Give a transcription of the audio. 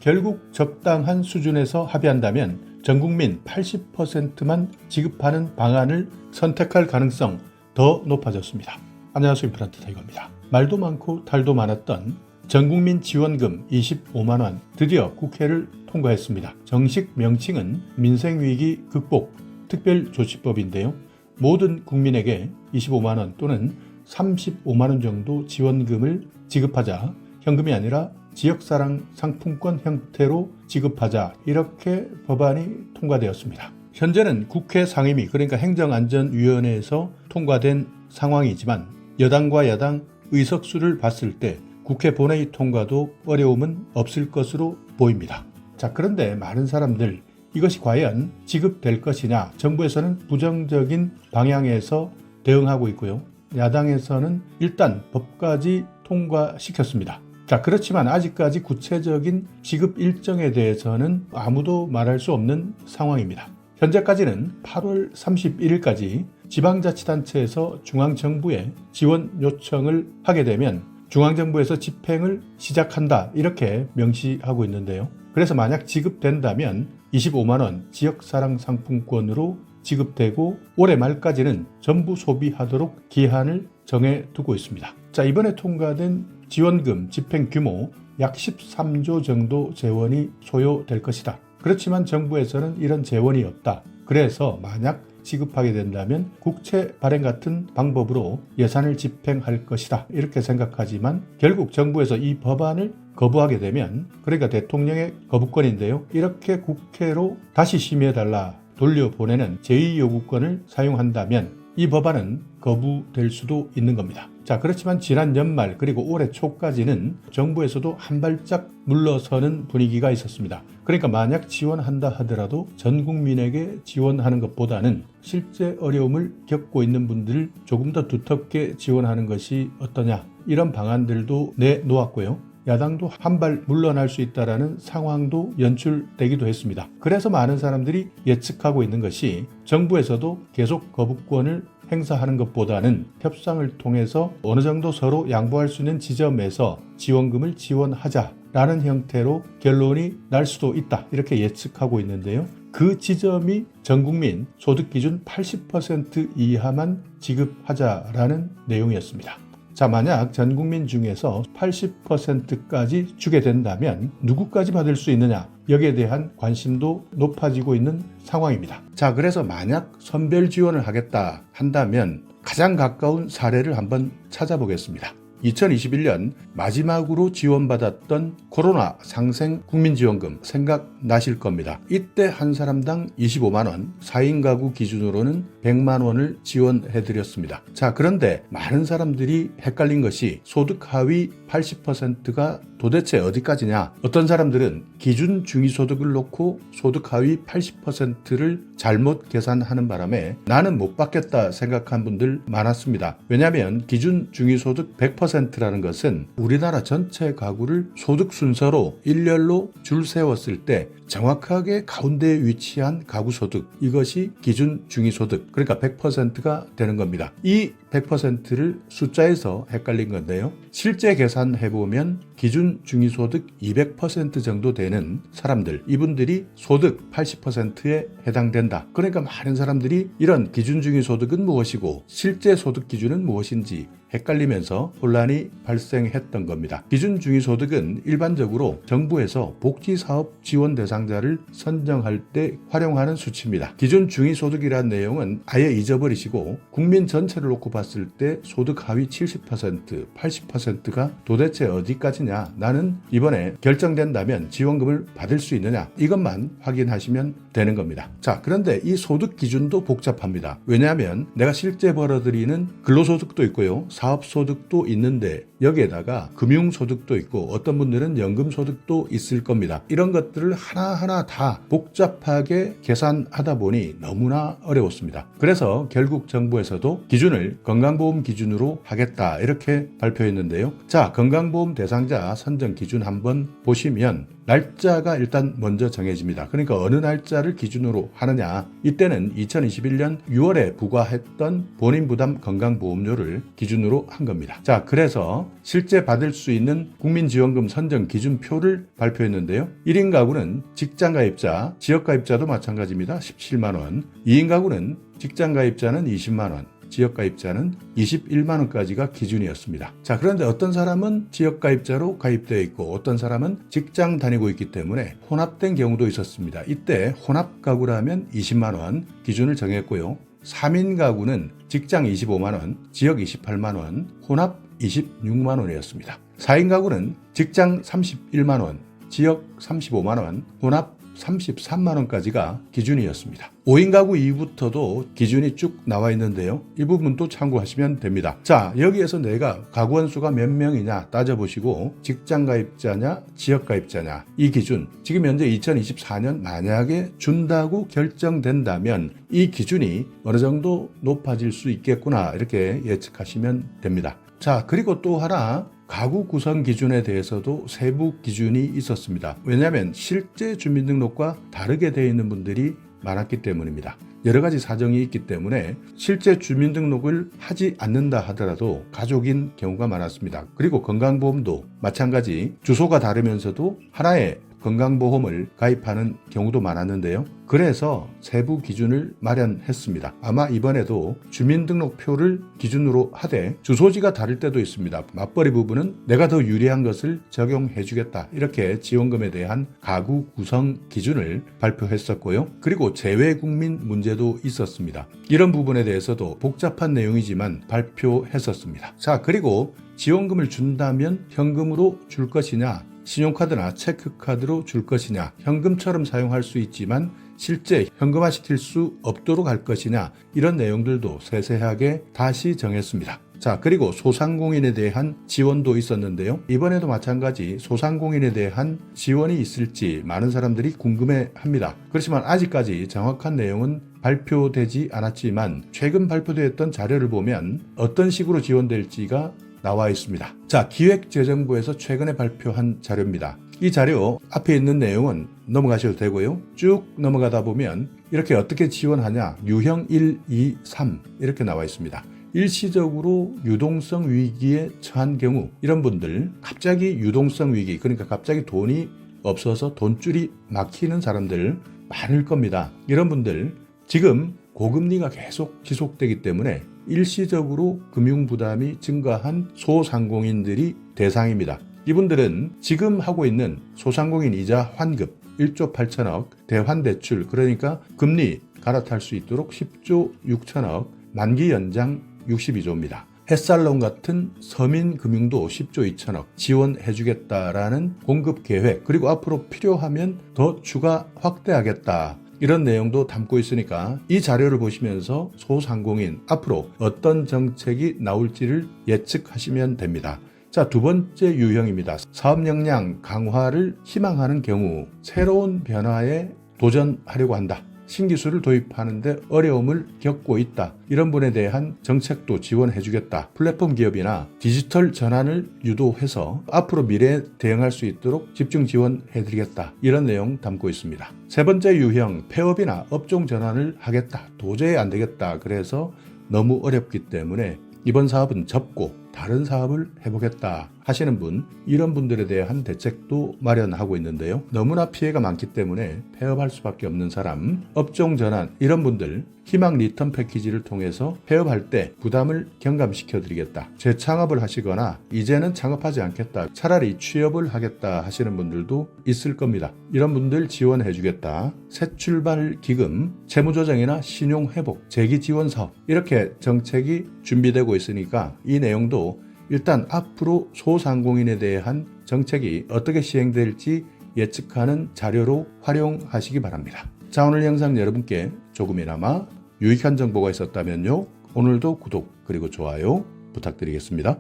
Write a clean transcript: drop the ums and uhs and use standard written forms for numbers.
결국 적당한 수준에서 합의한다면 전 국민 80%만 지급하는 방안을 선택할 가능성 더 높아졌습니다. 안녕하세요. 임플란트 타이거입니다. 말도 많고 탈도 많았던 전국민 지원금 25만원 드디어 국회를 통과했습니다. 정식 명칭은 민생위기 극복 특별조치법인데요. 모든 국민에게 25만원 또는 35만원 정도 지원금을 지급하자, 현금이 아니라 지역사랑 상품권 형태로 지급하자, 이렇게 법안이 통과되었습니다. 현재는 국회 상임위, 그러니까 행정안전위원회에서 통과된 상황이지만 여당과 야당 의석수를 봤을 때 국회 본회의 통과도 어려움은 없을 것으로 보입니다. 자, 그런데 많은 사람들 이것이 과연 지급될 것이냐, 정부에서는 부정적인 방향에서 대응하고 있고요. 야당에서는 일단 법까지 통과시켰습니다. 자, 그렇지만 아직까지 구체적인 지급 일정에 대해서는 아무도 말할 수 없는 상황입니다. 현재까지는 8월 31일까지 지방자치단체에서 중앙정부에 지원 요청을 하게 되면 중앙정부에서 집행을 시작한다, 이렇게 명시하고 있는데요. 그래서 만약 지급된다면 25만원 지역사랑 상품권으로 지급되고 올해 말까지는 전부 소비하도록 기한을 정해두고 있습니다. 자, 이번에 통과된 지원금 집행 규모 약 13조 정도 재원이 소요될 것이다. 그렇지만 정부에서는 이런 재원이 없다. 그래서 만약 지급하게 된다면 국채 발행 같은 방법으로 예산을 집행할 것이다, 이렇게 생각하지만 결국 정부에서 이 법안을 거부하게 되면, 그러니까 대통령의 거부권인데요, 이렇게 국회로 다시 심의해달라 돌려보내는 제2요구권을 사용한다면 이 법안은 거부될 수도 있는 겁니다. 자, 그렇지만 지난 연말 그리고 올해 초까지는 정부에서도 한 발짝 물러서는 분위기가 있었습니다. 그러니까 만약 지원한다 하더라도 전 국민에게 지원하는 것보다는 실제 어려움을 겪고 있는 분들을 조금 더 두텁게 지원하는 것이 어떠냐, 이런 방안들도 내놓았고요. 야당도 한 발 물러날 수 있다는 상황도 연출되기도 했습니다. 그래서 많은 사람들이 예측하고 있는 것이 정부에서도 계속 거부권을 행사하는 것보다는 협상을 통해서 어느 정도 서로 양보할 수 있는 지점에서 지원금을 지원하자라는 형태로 결론이 날 수도 있다, 이렇게 예측하고 있는데요. 그 지점이 전국민 소득기준 80% 이하만 지급하자라는 내용이었습니다. 자, 만약 전 국민 중에서 80%까지 주게 된다면 누구까지 받을 수 있느냐, 여기에 대한 관심도 높아지고 있는 상황입니다. 자, 그래서 만약 선별 지원을 하겠다 한다면 가장 가까운 사례를 한번 찾아보겠습니다. 2021년 마지막으로 지원받았던 코로나 상생 국민지원금 생각나실 겁니다. 이때 한 사람당 25만원, 4인 가구 기준으로는 100만원을 지원해드렸습니다. 자, 그런데 많은 사람들이 헷갈린 것이 소득 하위 80%가 도대체 어디까지냐? 어떤 사람들은 기준 중위소득을 놓고 소득 하위 80%를 잘못 계산하는 바람에 나는 못 받겠다 생각한 분들 많았습니다. 왜냐하면 기준 중위소득 100%라는 것은 우리나라 전체 가구를 소득 순서로 일렬로 줄 세웠을 때 정확하게 가운데에 위치한 가구소득, 이것이 기준 중위소득, 그러니까 100%가 되는 겁니다. 이 100%를 숫자에서 헷갈린 건데요. 실제 계산해보면 기준 중위소득 200% 정도 되는 사람들, 이분들이 소득 80%에 해당된다. 그러니까 많은 사람들이 이런 기준 중위소득은 무엇이고 실제 소득 기준은 무엇인지 헷갈리면서 혼란이 발생했던 겁니다. 기준 중위소득은 일반적으로 정부에서 복지사업 지원 대상자를 선정할 때 활용하는 수치입니다. 기준 중위소득이라는 내용은 아예 잊어버리시고 국민 전체를 놓고 봤을 때 소득 하위 70%, 80%가 도대체 어디까지냐, 나는 이번에 결정된다면 지원금을 받을 수 있느냐, 이것만 확인하시면 되는 겁니다. 자, 그런데 이 소득 기준도 복잡합니다. 왜냐하면 내가 실제 벌어들이는 근로소득도 있고요, 사업소득도 있는데 여기에다가 금융소득도 있고 어떤 분들은 연금소득도 있을 겁니다. 이런 것들을 하나하나 다 복잡하게 계산하다 보니 너무나 어려웠습니다. 그래서 결국 정부에서도 기준을 건강보험 기준으로 하겠다, 이렇게 발표했는데요. 자, 건강보험 대상자 선정 기준 한번 보시면 날짜가 일단 먼저 정해집니다. 그러니까 어느 날짜를 기준으로 하느냐. 이때는 2021년 6월에 부과했던 본인 부담 건강보험료를 기준으로 한 겁니다. 자, 그래서 실제 받을 수 있는 국민지원금 선정 기준표를 발표했는데요. 1인 가구는 직장가입자, 지역가입자도 마찬가지입니다. 17만 원. 2인 가구는 직장가입자는 20만 원. 지역가입자는 21만 원까지가 기준이었습니다. 자, 그런데 어떤 사람은 지역가입자로 가입되어 있고 어떤 사람은 직장 다니고 있기 때문에 혼합된 경우도 있었습니다. 이때 혼합가구라면 20만 원 기준을 정했고요. 3인 가구는 직장 25만 원, 지역 28만 원, 혼합 26만 원이었습니다. 4인 가구는 직장 31만 원, 지역 35만 원, 혼합 33만 원까지가 기준이었습니다. 5인 가구 이후부터도 기준이 쭉 나와 있는데요. 이 부분도 참고하시면 됩니다. 자, 여기에서 내가 가구원 수가 몇 명이냐 따져보시고 직장 가입자냐 지역 가입자냐 이 기준 지금 현재 2024년 만약에 준다고 결정된다면 이 기준이 어느 정도 높아질 수 있겠구나 이렇게 예측하시면 됩니다. 자, 그리고 또 하나 가구 구성 기준에 대해서도 세부 기준이 있었습니다. 왜냐하면 실제 주민등록과 다르게 되어 있는 분들이 많았기 때문입니다. 여러 가지 사정이 있기 때문에 실제 주민등록을 하지 않는다 하더라도 가족인 경우가 많았습니다. 그리고 건강보험도 마찬가지 주소가 다르면서도 하나의 건강보험을 가입하는 경우도 많았는데요. 그래서 세부 기준을 마련했습니다. 아마 이번에도 주민등록표를 기준으로 하되 주소지가 다를 때도 있습니다. 맞벌이 부부는 내가 더 유리한 것을 적용해 주겠다. 이렇게 지원금에 대한 가구 구성 기준을 발표했었고요. 그리고 재외국민 문제도 있었습니다. 이런 부분에 대해서도 복잡한 내용이지만 발표했었습니다. 자, 그리고 지원금을 준다면 현금으로 줄 것이냐 신용카드나 체크카드로 줄 것이냐 현금처럼 사용할 수 있지만 실제 현금화시킬 수 없도록 할 것이냐 이런 내용들도 세세하게 다시 정했습니다. 자, 그리고 소상공인에 대한 지원도 있었는데요. 이번에도 마찬가지 소상공인에 대한 지원이 있을지 많은 사람들이 궁금해합니다. 그렇지만 아직까지 정확한 내용은 발표되지 않았지만 최근 발표되었던 자료를 보면 어떤 식으로 지원될지가 나와 있습니다. 자, 기획재정부에서 최근에 발표한 자료입니다. 이 자료 앞에 있는 내용은 넘어가셔도 되고요. 쭉 넘어가다 보면 이렇게 어떻게 지원하냐 유형 1, 2, 3 이렇게 나와 있습니다. 일시적으로 유동성 위기에 처한 경우 이런 분들 갑자기 유동성 위기 그러니까 갑자기 돈이 없어서 돈줄이 막히는 사람들 많을 겁니다. 이런 분들 지금 고금리가 계속 지속되기 때문에 일시적으로 금융부담이 증가한 소상공인들이 대상입니다. 이분들은 지금 하고 있는 소상공인 이자 환급 1조 8천억 대환대출 그러니까 금리 갈아탈 수 있도록 10조 6천억 만기 연장 62조입니다. 햇살론 같은 서민금융도 10조 2천억 지원해주겠다라는 공급계획 그리고 앞으로 필요하면 더 추가 확대하겠다. 이런 내용도 담고 있으니까 이 자료를 보시면서 소상공인 앞으로 어떤 정책이 나올지를 예측하시면 됩니다. 자, 두 번째 유형입니다. 사업 역량 강화를 희망하는 경우 새로운 변화에 도전하려고 한다. 신기술을 도입하는데 어려움을 겪고 있다. 이런 분에 대한 정책도 지원해주겠다. 플랫폼 기업이나 디지털 전환을 유도해서 앞으로 미래에 대응할 수 있도록 집중 지원해드리겠다. 이런 내용 담고 있습니다. 세 번째 유형, 폐업이나 업종 전환을 하겠다. 도저히 안 되겠다. 그래서 너무 어렵기 때문에 이번 사업은 접고 다른 사업을 해보겠다 하시는 분 이런 분들에 대한 대책도 마련하고 있는데요. 너무나 피해가 많기 때문에 폐업할 수밖에 없는 사람 업종 전환 이런 분들 희망 리턴 패키지를 통해서 폐업할 때 부담을 경감시켜 드리겠다. 재창업을 하시거나 이제는 창업하지 않겠다. 차라리 취업을 하겠다 하시는 분들도 있을 겁니다. 이런 분들 지원해 주겠다. 새 출발 기금, 채무조정이나 신용회복, 재기지원 사업 이렇게 정책이 준비되고 있으니까 이 내용도 일단 앞으로 소상공인에 대한 정책이 어떻게 시행될지 예측하는 자료로 활용하시기 바랍니다. 자, 오늘 영상 여러분께 조금이나마 유익한 정보가 있었다면요. 오늘도 구독 그리고 좋아요 부탁드리겠습니다.